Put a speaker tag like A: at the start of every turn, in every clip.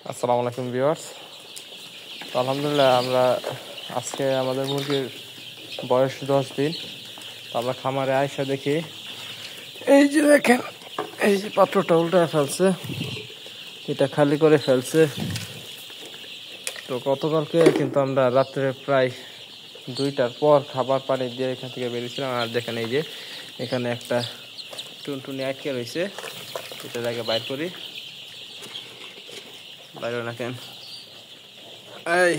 A: আসসালামু আলাইকুম ভিউয়ার্স। তো আলহামদুলিল্লাহ আমরা আজকে আমাদের মুরগির বয়স 10 দিন। তো আমরা খামারে আইসা দেখি এই যে দেখেন, এই যে পাত্রটা উল্টায় ফেলছে, এটা খালি করে ফেলছে। তো গতকালকে কিন্তু আমরা রাত্রে প্রায় 2টার পর খাবার পানি দিয়ে এখান থেকে বেরিয়েছিলাম। আর দেখেন এই যে এখানে একটা টুনটুনি আটকে রয়েছে, এটা জায়গায় বাইর করি, বাইরে রাখেন। এই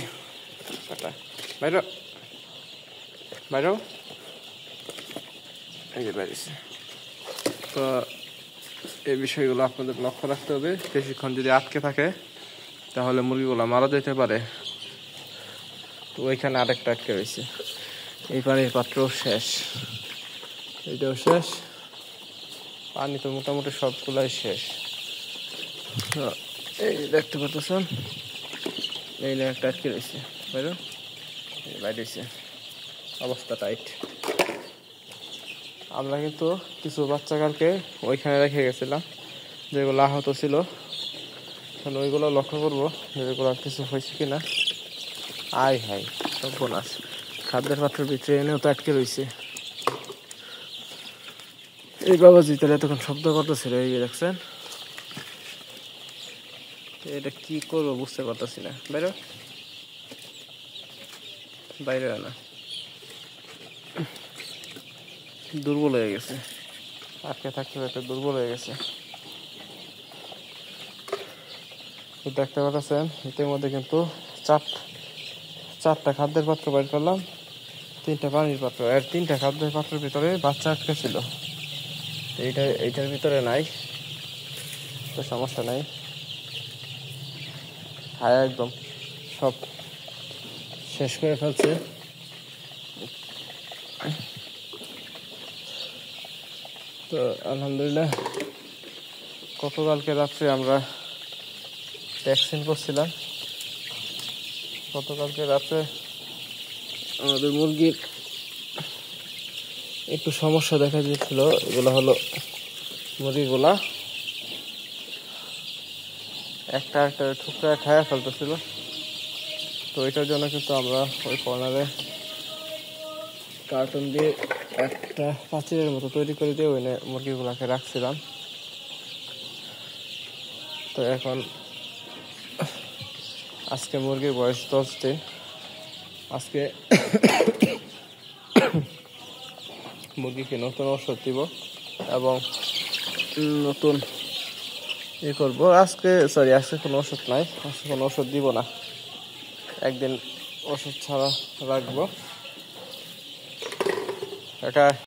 A: বাইর বাইর, এই যে বাইরেছে। তো এই বিষয়গুলো আপনাদের লক্ষ্য রাখতে হবে। বেশিক্ষণ যদি আটকে থাকে তাহলে মুরগিগুলো মারা যেতে পারে। তো ওইখানে আরেকটা আটকে রয়েছে। এই পানির পাত্রও শেষ, এইটাও শেষ, পানি তো মোটামুটি সবগুলাই শেষ। এই দেখতে পাচ্ছেন, এই একটা আটকে রয়েছে, বাইরে বাইরেছে, অবস্থা টাইট। আমরা কিন্তু কিছু বাচ্চাকালকে ওইখানে রেখে গেছিলাম যেগুলো আহত ছিল। ওইগুলো লক্ষ্য করবো যেগুলো কিছু হয়েছে কিনা। আয় হাই, সব বোনাস খাদ্যের পাত্রের ভিতরে এনেও তো আটকে রয়েছে। এই বাবাজি তাহলে এতক্ষণ শব্দ করতেছিল, এই দেখছেন। এটা কি করবো বুঝতে পারতেছি না। বাইরে বাইরে না, দুর্বল হয়ে গেছে, আটকে থাকতে একটা দুর্বল হয়ে গেছে। দেখতে পাচ্ছেন ইতিমধ্যে কিন্তু চারটা খাদ্যের পাত্র বাইর করলাম, 3টা পানির পাত্র, আর 3টা খাদ্যের পাত্রের ভিতরে বাচ্চা আটকে ছিল। এইটার ভিতরে নাই, তো সমস্যা নাই। খায় একদম সব শেষ করে ফেলছে। তো আলহামদুলিল্লাহ গতকালকে রাত্রে আমরা ভ্যাকসিন করছিলাম। গতকালকে রাত্রে আমাদের মুরগির একটু সমস্যা দেখা দিয়েছিল। এগুলো হলো মুরগিগুলা একটা ঠুকরা খায়া ফেলতেছিল। তো এটার জন্য কিন্তু আমরা ওই কর্নারে কার্টুন দিয়ে একটা পাঁচিলের মতো তৈরি করে দিয়ে ওই মুরগিগুলাকে রাখছিলাম। তো এখন আজকে মুরগির বয়স 10 দিন। আজকে মুরগিকে নতুন ওষুধ দিব এবং নতুন করবো। আজকে কোনো ওষুধ নাই, আজকে কোনো ওষুধ দিব না, একদিন ওষুধ ছাড়া রাখবো এটা।